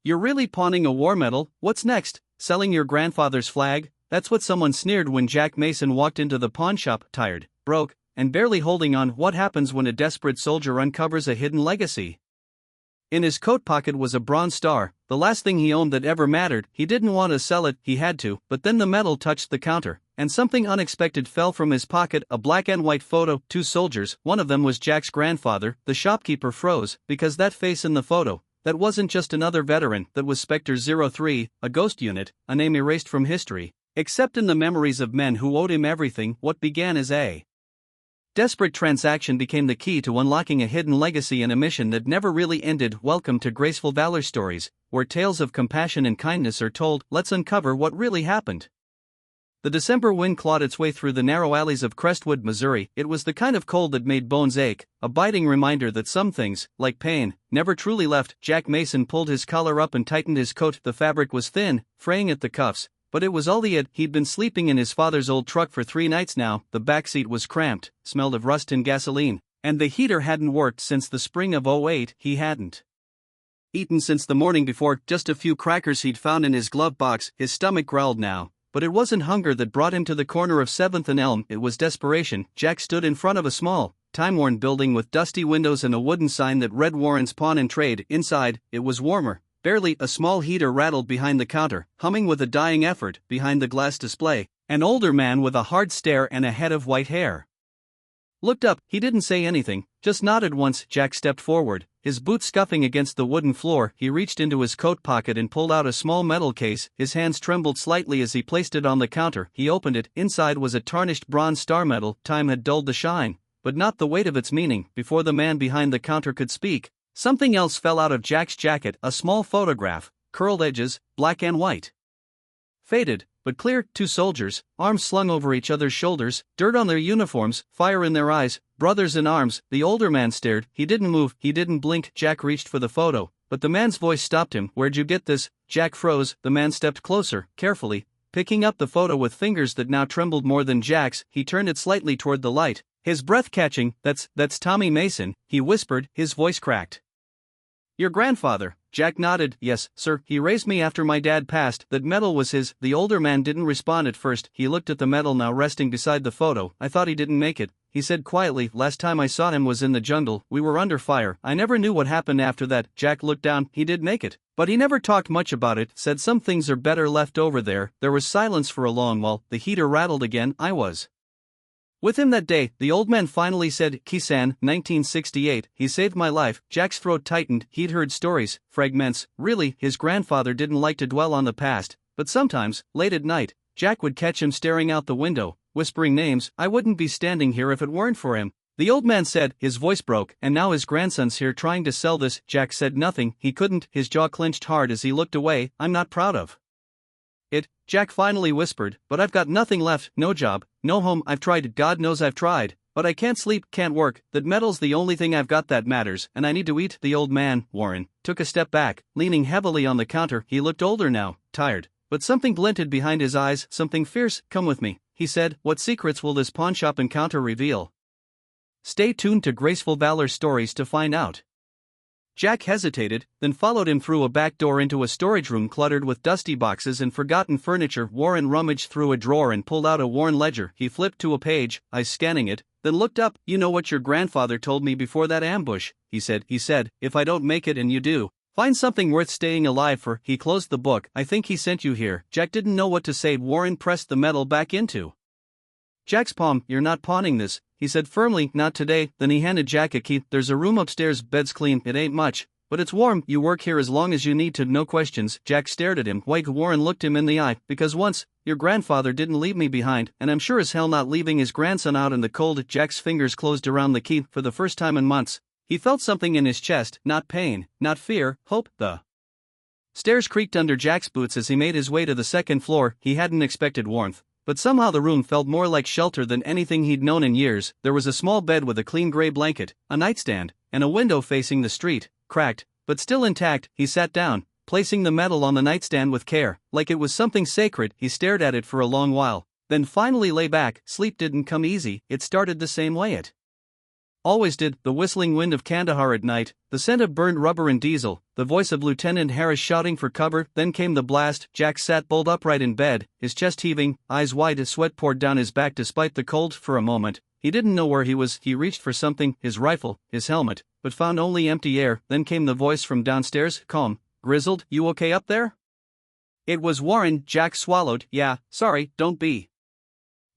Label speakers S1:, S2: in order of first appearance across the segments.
S1: You're really pawning a war medal? What's next? Selling your grandfather's flag? That's what someone sneered when Jack Mason walked into the pawn shop, tired, broke, and barely holding on. What happens when a desperate soldier uncovers a hidden legacy? In his coat pocket was a bronze star, the last thing he owned that ever mattered. He didn't want to sell it, he had to, but then the medal touched the counter, and something unexpected fell from his pocket, a black and white photo, two soldiers, one of them was Jack's grandfather. The shopkeeper froze, because that face in the photo, that wasn't just another veteran, that was Spectre 03, a ghost unit, a name erased from history, except in the memories of men who owed him everything. What began as a desperate transaction became the key to unlocking a hidden legacy in a mission that never really ended. Welcome to Graceful Valor Stories, where tales of compassion and kindness are told. Let's uncover what really happened. The December wind clawed its way through the narrow alleys of Crestwood, Missouri. It was the kind of cold that made bones ache, a biting reminder that some things, like pain, never truly left. Jack Mason pulled his collar up and tightened his coat. The fabric was thin, fraying at the cuffs, but it was all he had. He'd been sleeping in his father's old truck for 3 nights now. The backseat was cramped, smelled of rust and gasoline, and the heater hadn't worked since the spring of '08. He hadn't eaten since the morning before, just a few crackers he'd found in his glove box. His stomach growled now, but it wasn't hunger that brought him to the corner of 7th and Elm, it was desperation. Jack stood in front of a small, time-worn building with dusty windows and a wooden sign that read Warren's Pawn and Trade. Inside, it was warmer. Barely. A small heater rattled behind the counter, humming with a dying effort. Behind the glass display, an older man with a hard stare and a head of white hair looked up. He didn't say anything, just nodded once. Jack stepped forward, his boots scuffing against the wooden floor. He reached into his coat pocket and pulled out a small metal case. His hands trembled slightly as he placed it on the counter. He opened it. Inside was a tarnished bronze star medal. Time had dulled the shine, but not the weight of its meaning. Before the man behind the counter could speak, something else fell out of Jack's jacket, a small photograph, curled edges, black and white. Faded, but clear. 2 soldiers, arms slung over each other's shoulders, dirt on their uniforms, fire in their eyes, brothers in arms. The older man stared. He didn't move, he didn't blink. Jack reached for the photo, but the man's voice stopped him. Where'd you get this? Jack froze. The man stepped closer, carefully, picking up the photo with fingers that now trembled more than Jack's. He turned it slightly toward the light, his breath catching. That's Tommy Mason, he whispered, his voice cracked. Your grandfather? Jack nodded. Yes, sir, he raised me after my dad passed. That medal was his. The older man didn't respond at first. He looked at the medal now resting beside the photo. I thought he didn't make it, he said quietly. Last time I saw him was in the jungle. We were under fire. I never knew what happened after that. Jack looked down. He did make it, but he never talked much about it. Said some things are better left over there. There was silence for a long while. The heater rattled again. I was with him that day. The old man finally said, Kisan, 1968, he saved my life. Jack's throat tightened. He'd heard stories, fragments. Really, his grandfather didn't like to dwell on the past, but sometimes, late at night, Jack would catch him staring out the window, whispering names. I wouldn't be standing here if it weren't for him. The old man said. His voice broke. And now his grandson's here trying to sell this. Jack said nothing. He couldn't. His jaw clenched hard as he looked away. I'm not proud of it, Jack finally whispered, but I've got nothing left. No job, no home. I've tried, God knows I've tried, but I can't sleep, can't work. That medal's the only thing I've got that matters, and I need to eat. The old man, Warren, took a step back, leaning heavily on the counter. He looked older now, tired, but something glinted behind his eyes, something fierce. Come with me, he said. What secrets will this pawnshop encounter reveal? Stay tuned to Graceful Valor Stories to find out. Jack hesitated, then followed him through a back door into a storage room cluttered with dusty boxes and forgotten furniture. Warren rummaged through a drawer and pulled out a worn ledger. He flipped to a page, eyes scanning it, then looked up. You know what your grandfather told me before that ambush, he said, if I don't make it and you do, find something worth staying alive for. He closed the book. I think he sent you here. Jack didn't know what to say. Warren pressed the medal back into Jack's palm. You're not pawning this, he said firmly. Not today. Then he handed Jack a key. There's a room upstairs, bed's clean. It ain't much, but it's warm. You work here as long as you need to. No questions. Jack stared at him. White. Warren looked him in the eye. Because once, your grandfather didn't leave me behind, and I'm sure as hell not leaving his grandson out in the cold. Jack's fingers closed around the key. For the first time in months, he felt something in his chest. Not pain, not fear, hope. The stairs creaked under Jack's boots as he made his way to the 2nd floor. He hadn't expected warmth, but somehow the room felt more like shelter than anything he'd known in years. There was a small bed with a clean gray blanket, a nightstand, and a window facing the street, cracked, but still intact. He sat down, placing the medal on the nightstand with care, like it was something sacred. He stared at it for a long while, then finally lay back. Sleep didn't come easy. It started the same way it Always did. The whistling wind of Kandahar at night, the scent of burned rubber and diesel, the voice of Lieutenant Harris shouting for cover. Then came the blast. Jack sat bolt upright in bed, his chest heaving, eyes wide as sweat poured down his back despite the cold. For a moment, he didn't know where he was. He reached for something, his rifle, his helmet, but found only empty air. Then came the voice from downstairs, calm. Grizzled, you okay up there? It was Warren. Jack swallowed. Yeah, sorry, don't be.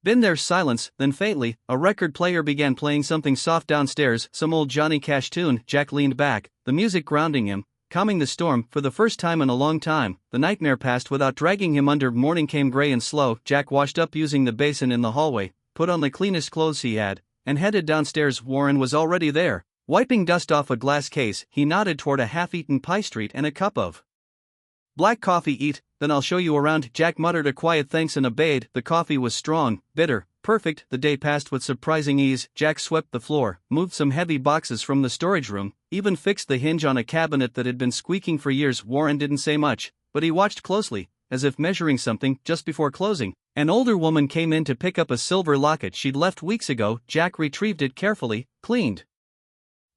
S1: Been there. Silence, then faintly, a record player began playing something soft downstairs, some old Johnny Cash tune. Jack leaned back, the music grounding him, calming the storm. For the first time in a long time, the nightmare passed without dragging him under. Morning came gray and slow. Jack washed up using the basin in the hallway, put on the cleanest clothes he had, and headed downstairs. Warren was already there, wiping dust off a glass case. He nodded toward a half-eaten pie street and a cup of black coffee. Eat, then I'll show you around. Jack muttered a quiet thanks and obeyed. The coffee was strong, bitter, perfect. The day passed with surprising ease. Jack swept the floor, moved some heavy boxes from the storage room, even fixed the hinge on a cabinet that had been squeaking for years. Warren didn't say much, but he watched closely, as if measuring something. Just before closing, an older woman came in to pick up a silver locket she'd left weeks ago. Jack retrieved it carefully, cleaned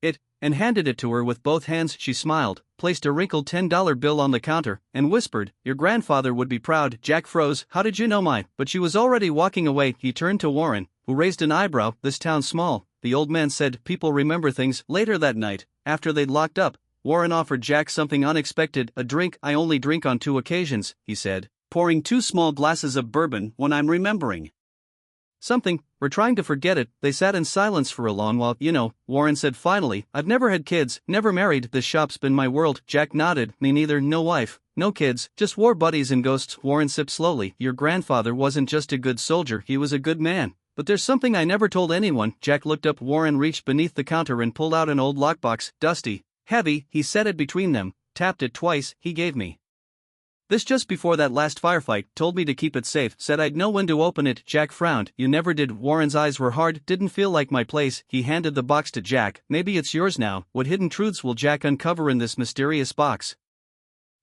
S1: it, and handed it to her with both hands. She smiled, placed a wrinkled $10 bill on the counter, and whispered, "Your grandfather would be proud." Jack froze. How did you know my? But she was already walking away. He turned to Warren, who raised an eyebrow. This town's small, the old man said. People remember things. Later that night, after they'd locked up, Warren offered Jack something unexpected, a drink. I only drink on 2 occasions, he said, pouring 2 small glasses of bourbon. When I'm remembering something, we're trying to forget it. They sat in silence for a long while. You know, Warren said finally, I've never had kids, never married. This shop's been my world. Jack nodded. Me neither. No wife, no kids, just war buddies and ghosts. Warren sipped slowly. Your grandfather wasn't just a good soldier, he was a good man. But there's something I never told anyone. Jack looked up. Warren reached beneath the counter and pulled out an old lockbox, dusty, heavy. He set it between them, tapped it twice. He gave me this just before that last firefight, told me to keep it safe, said I'd know when to open it. Jack frowned. You never did. Warren's eyes were hard. Didn't feel like my place. He handed the box to Jack. Maybe it's yours now. What hidden truths will Jack uncover in this mysterious box?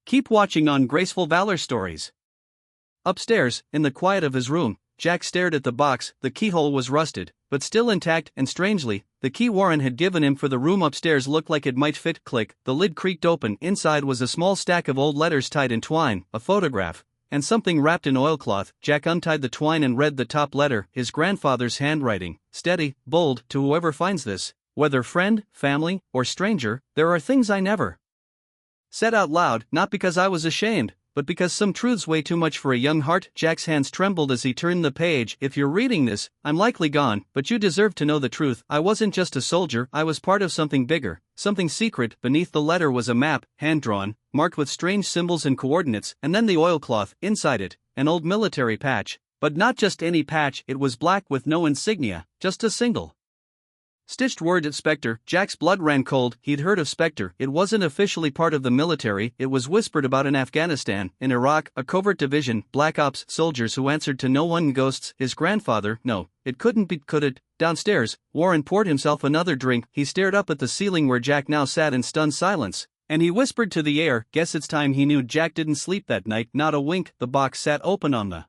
S1: Keep watching on Graceful Valor Stories. Upstairs, in the quiet of his room, Jack stared at the box. The keyhole was rusted, but still intact, and strangely, the key Warren had given him for the room upstairs looked like it might fit. Click, the lid creaked open. Inside was a small stack of old letters tied in twine, a photograph, and something wrapped in oilcloth. Jack untied the twine and read the top letter, his grandfather's handwriting, steady, bold. To whoever finds this, whether friend, family, or stranger, there are things I never said out loud, not because I was ashamed, but because some truths weigh too much for a young heart. Jack's hands trembled as he turned the page. If you're reading this, I'm likely gone, but you deserve to know the truth. I wasn't just a soldier, I was part of something bigger, something secret. Beneath the letter was a map, hand-drawn, marked with strange symbols and coordinates, and then the oilcloth, inside it, an old military patch. But not just any patch, it was black with no insignia, just a single stitched word at Spectre. Jack's blood ran cold. He'd heard of Spectre. It wasn't officially part of the military. It was whispered about in Afghanistan, in Iraq, a covert division, black ops soldiers who answered to no one. Ghosts. His grandfather. No, it couldn't be. Could it? Downstairs, Warren poured himself another drink. He stared up at the ceiling where Jack now sat in stunned silence, and he whispered to the air, guess it's time. He knew Jack didn't sleep that night. Not a wink. The box sat open on the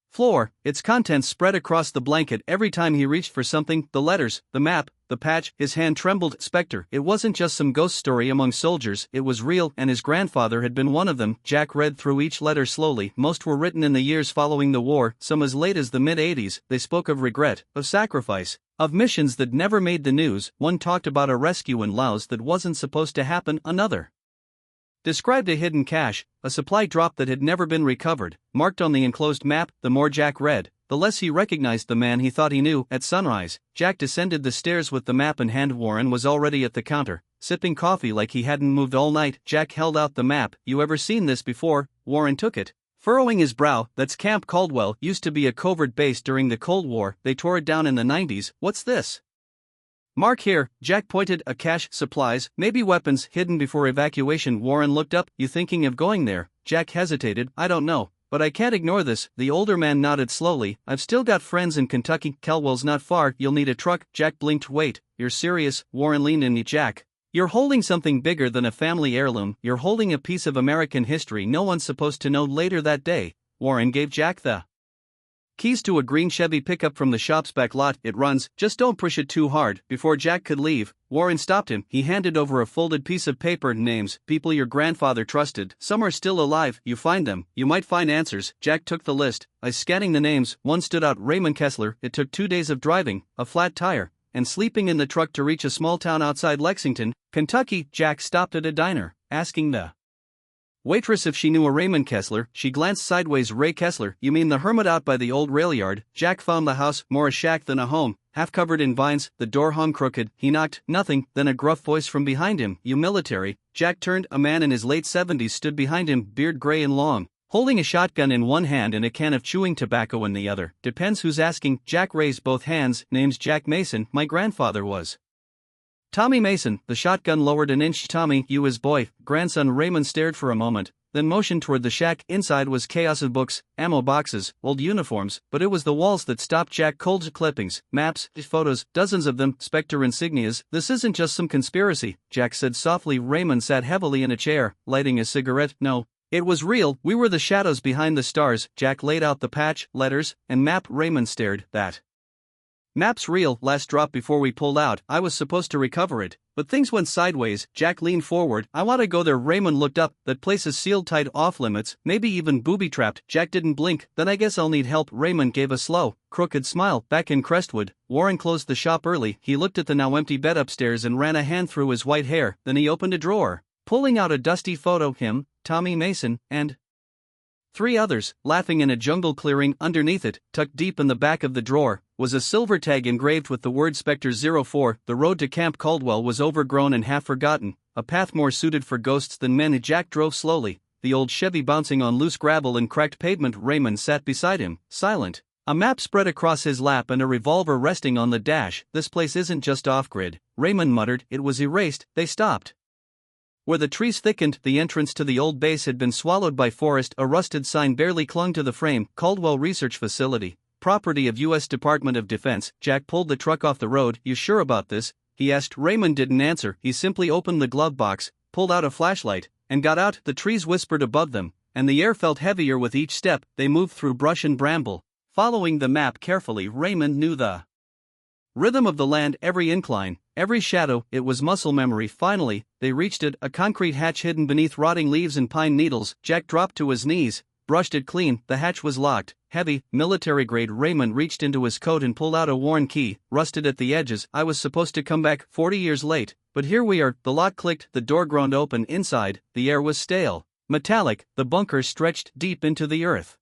S1: floor, its contents spread across the blanket. Every time he reached for something, the letters, the map, the patch, his hand trembled. Spectre. It wasn't just some ghost story among soldiers, it was real, and his grandfather had been one of them. Jack read through each letter slowly. Most were written in the years following the war, some as late as the mid-80s. They spoke of regret, of sacrifice, of missions that never made the news. One talked about a rescue in Laos that wasn't supposed to happen. Another described a hidden cache, a supply drop that had never been recovered, marked on the enclosed map. The more Jack read, the less he recognized the man he thought he knew. At sunrise, Jack descended the stairs with the map in hand. Warren was already at the counter, sipping coffee like he hadn't moved all night. Jack held out the map. You ever seen this before? Warren took it, furrowing his brow. That's Camp Caldwell. Used to be a covert base during the Cold War. They tore it down in the 90s. What's this mark here? Jack pointed. A cache, supplies, maybe weapons, hidden before evacuation. Warren looked up. You thinking of going there? Jack hesitated. I don't know, but I can't ignore this. The older man nodded slowly. I've still got friends in Kentucky. Caldwell's not far. You'll need a truck. Jack blinked. Wait, you're serious? Warren leaned in. Jack, you're holding something bigger than a family heirloom. You're holding a piece of American history no one's supposed to know. Later that day, Warren gave Jack the Keys to a green Chevy pickup from the shop's back lot. It runs, just don't push it too hard. Before Jack could leave, Warren stopped him. He handed over a folded piece of paper. Names, people your grandfather trusted. Some are still alive. You find them, you might find answers. Jack took the list. Scanning the names, one stood out. Raymond Kessler. It took 2 days of driving, a flat tire, and sleeping in the truck to reach a small town outside Lexington, Kentucky. Jack stopped at a diner, asking the waitress if she knew a Raymond Kessler. She glanced sideways. Ray Kessler, you mean the hermit out by the old rail yard? Jack found the house, more a shack than a home, half covered in vines, the door hung crooked. He knocked, nothing, then a gruff voice from behind him. You military? Jack turned. A man in his late 70s stood behind him, beard gray and long, holding a shotgun in one hand and a can of chewing tobacco in the other. Depends who's asking. Jack raised both hands. Name's Jack Mason. My grandfather was Tommy Mason. The shotgun lowered an inch. Tommy, you his boy. Grandson. Raymond stared for a moment, then motioned toward the shack. Inside was chaos of books, ammo boxes, old uniforms, but it was the walls that stopped Jack. Cold clippings, maps, photos, dozens of them, Spectre insignias. This isn't just some conspiracy, Jack said softly. Raymond sat heavily in a chair, lighting a cigarette. No, it was real. We were the shadows behind the stars. Jack laid out the patch, letters, and map. Raymond stared. That map's real. Last drop before we pulled out. I was supposed to recover it, but things went sideways. Jack leaned forward. I want to go there. Raymond looked up. That place is sealed tight, off limits, maybe even booby-trapped. Jack didn't blink. Then I guess I'll need help. Raymond gave a slow, crooked smile. Back in Crestwood, Warren closed the shop early. He looked at the now empty bed upstairs and ran a hand through his white hair. Then he opened a drawer, pulling out a dusty photo. Him, Tommy Mason, and 3 others, laughing in a jungle clearing. Underneath it, tucked deep in the back of the drawer, was a silver tag engraved with the word Spectre 04. The road to Camp Caldwell was overgrown and half forgotten, a path more suited for ghosts than men. Jack drove slowly, the old Chevy bouncing on loose gravel and cracked pavement. Raymond sat beside him, silent, a map spread across his lap and a revolver resting on the dash. This place isn't just off-grid, Raymond muttered. It was erased. They stopped where the trees thickened. The entrance to the old base had been swallowed by forest. A rusted sign barely clung to the frame. Caldwell Research Facility, property of U.S. Department of Defense. Jack pulled the truck off the road. You sure about this? He asked. Raymond didn't answer. He simply opened the glove box, pulled out a flashlight, and got out. The trees whispered above them, and the air felt heavier with each step. They moved through brush and bramble, following the map carefully. Raymond knew the rhythm of the land, every incline, every shadow. It was muscle memory. Finally, they reached it, a concrete hatch hidden beneath rotting leaves and pine needles. Jack dropped to his knees, brushed it clean. The hatch was locked, heavy, military grade. Raymond reached into his coat and pulled out a worn key, rusted at the edges. I was supposed to come back 40 years late, but here we are. The lock clicked, the door groaned open. Inside, the air was stale, metallic. The bunker stretched deep into the earth,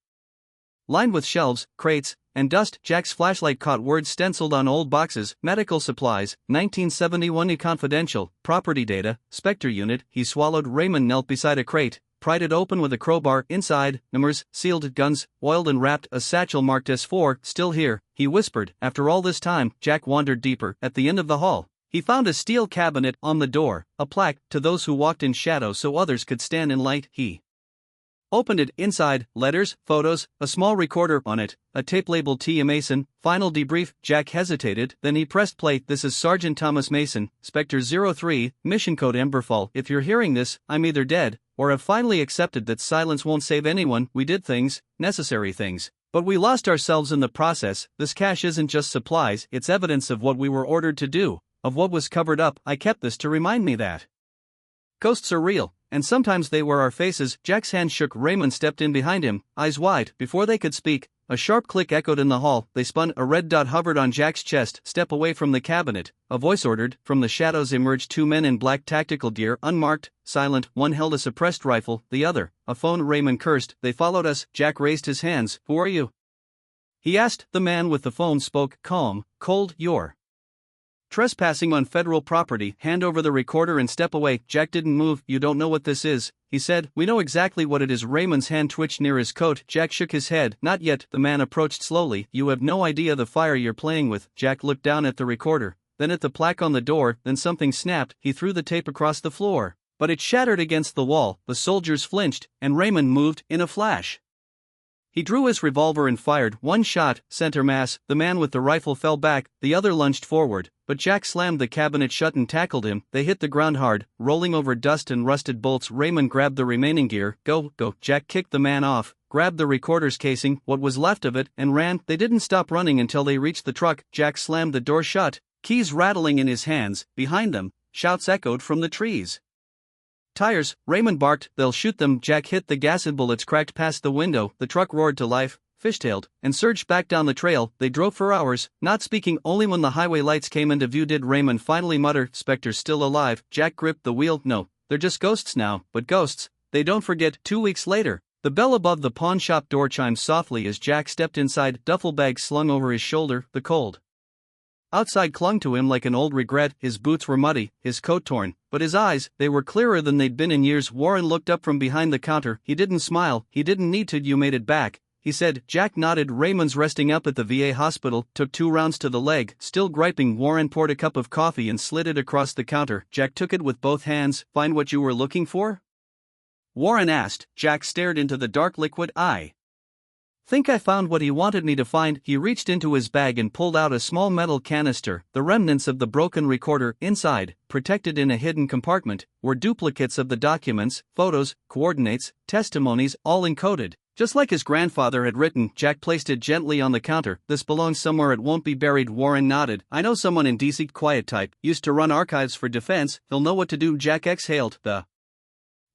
S1: lined with shelves, crates, and dust. Jack's flashlight caught words stenciled on old boxes. Medical supplies, 1971. Confidential, property data, Spectre unit. He swallowed. Raymond knelt beside a crate, pried it open with a crowbar. Inside, numbers, sealed, guns, oiled and wrapped, a satchel marked S4. Still here, he whispered. After all this time, Jack wandered deeper. At the end of the hall, he found a steel cabinet. On the door, a plaque, to those who walked in shadow so others could stand in light. He opened it. Inside, letters, photos, a small recorder on it, a tape labeled T. Mason, final debrief. Jack hesitated, then he pressed play. This is Sergeant Thomas Mason, Spectre 03, mission code Emberfall. If you're hearing this, I'm either dead, or have finally accepted that silence won't save anyone. We did things, necessary things, but we lost ourselves in the process. This cache isn't just supplies, it's evidence of what we were ordered to do, of what was covered up. I kept this to remind me that ghosts are real, and sometimes they wear our faces. Jack's hand shook. Raymond stepped in behind him, eyes wide. Before they could speak, a sharp click echoed in the hall. They spun. A red dot hovered on Jack's chest. Step away from the cabinet, a voice ordered. From the shadows emerged 2 men in black tactical gear, unmarked, silent. One held a suppressed rifle, the other a phone. Raymond cursed. They followed us. Jack raised his hands. Who are you? he asked. The man with the phone spoke, calm, cold. You're trespassing on federal property. Hand over the recorder and step away. Jack didn't move. You don't know what this is, he said. We know exactly what it is. Raymond's hand twitched near his coat. Jack shook his head. Not yet. The man approached slowly. You have no idea the fire you're playing with. Jack looked down at the recorder, then at the plaque on the door, then something snapped. He threw the tape across the floor, but it shattered against the wall. The soldiers flinched, and Raymond moved in a flash. He drew his revolver and fired one shot, center mass. The man with the rifle fell back, the other lunged forward, but Jack slammed the cabinet shut and tackled him. They hit the ground hard, rolling over dust and rusted bolts. Raymond grabbed the remaining gear. Go. Jack kicked the man off, grabbed the recorder's casing, what was left of it, and ran. They didn't stop running until they reached the truck. Jack slammed the door shut, keys rattling in his hands. Behind them, shouts echoed from the trees. Tires, Raymond barked, they'll shoot them. Jack hit the gas and bullets cracked past the window. The truck roared to life, fishtailed, and surged back down the trail. They drove for hours, not speaking. Only when the highway lights came into view did Raymond finally mutter, "Spectre's still alive." Jack gripped the wheel. No, they're just ghosts now, but ghosts, they don't forget. 2 weeks later, the bell above the pawn shop door chimed softly as Jack stepped inside, duffel bag slung over his shoulder. The cold outside clung to him like an old regret. His boots were muddy, his coat torn, but his eyes, they were clearer than they'd been in years. Warren looked up from behind the counter. He didn't smile, he didn't need to. "You made it back," he said. Jack nodded. "Raymond's resting up at the VA hospital, took 2 rounds to the leg." Still griping, Warren poured a cup of coffee and slid it across the counter. Jack took it with both hands. "Find what you were looking for?" Warren asked. Jack stared into the dark liquid eye. "Think I found what he wanted me to find." He reached into his bag and pulled out a small metal canister. The remnants of the broken recorder. Inside, protected in a hidden compartment, were duplicates of the documents, photos, coordinates, testimonies, all encoded, just like his grandfather had written. Jack placed it gently on the counter. "This belongs somewhere, it won't be buried." Warren nodded. "I know someone in DC, quiet type, used to run archives for defense, he'll know what to do." Jack exhaled. The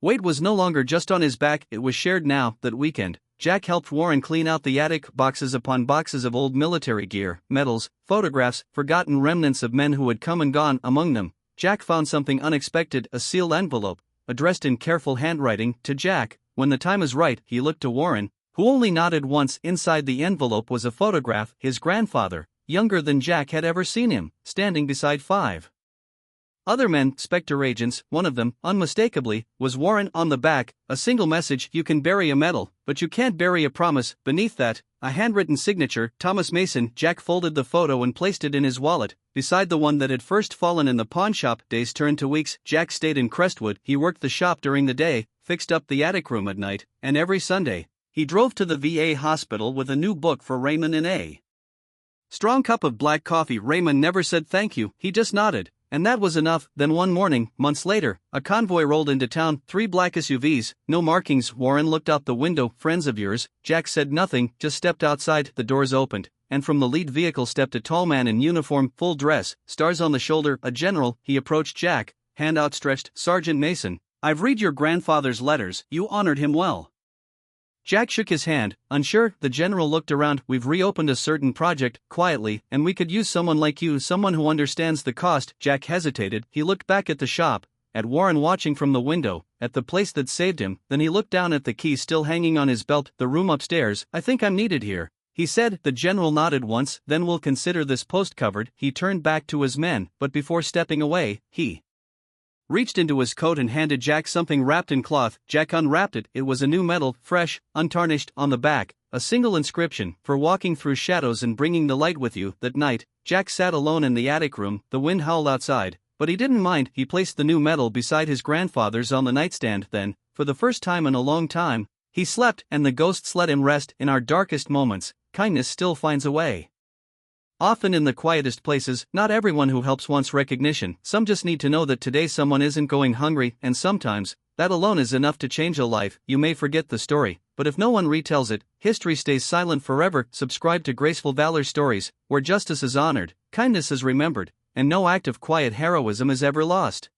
S1: weight was no longer just on his back, it was shared now. That weekend, Jack helped Warren clean out the attic. Boxes upon boxes of old military gear, medals, photographs, forgotten remnants of men who had come and gone. Among them, Jack found something unexpected, a sealed envelope, addressed in careful handwriting, to Jack. When the time was right, he looked to Warren, who only nodded once. Inside the envelope was a photograph. His grandfather, younger than Jack had ever seen him, standing beside 5 other men, Spectre agents. One of them, unmistakably, was Warren. On the back, a single message: "You can bury a medal, but you can't bury a promise." Beneath that, a handwritten signature: "Thomas Mason." Jack folded the photo and placed it in his wallet, beside the one that had first fallen in the pawn shop. Days turned to weeks. Jack stayed in Crestwood. He worked the shop during the day, fixed up the attic room at night, and every Sunday, he drove to the VA hospital with a new book for Raymond and a strong cup of black coffee. Raymond never said thank you, he just nodded. And that was enough. Then one morning, months later, a convoy rolled into town, 3 black SUVs, no markings. Warren looked out the window. "Friends of yours?" Jack said nothing, just stepped outside. The doors opened, and from the lead vehicle stepped a tall man in uniform, full dress, stars on the shoulder, a general. He approached Jack, hand outstretched. "Sergeant Mason, I've read your grandfather's letters, you honored him well." Jack shook his hand, unsure. The general looked around. "We've reopened a certain project, quietly, and we could use someone like you, someone who understands the cost." Jack hesitated. He looked back at the shop, at Warren watching from the window, at the place that saved him. Then he looked down at the key still hanging on his belt. "The room upstairs, I think I'm needed here," he said. The general nodded once. "Then we'll consider this post covered." He turned back to his men, but before stepping away, he reached into his coat and handed Jack something wrapped in cloth. Jack unwrapped it. It was a new medal, fresh, untarnished. On the back, a single inscription: "For walking through shadows and bringing the light with you." That night, Jack sat alone in the attic room. The wind howled outside, but he didn't mind. He placed the new medal beside his grandfather's on the nightstand. Then, for the first time in a long time, he slept, and the ghosts let him rest. In our darkest moments, kindness still finds a way. Often in the quietest places, not everyone who helps wants recognition. Some just need to know that today someone isn't going hungry, and sometimes, that alone is enough to change a life. You may forget the story, but if no one retells it, history stays silent forever. Subscribe to Graceful Valor Stories, where justice is honored, kindness is remembered, and no act of quiet heroism is ever lost.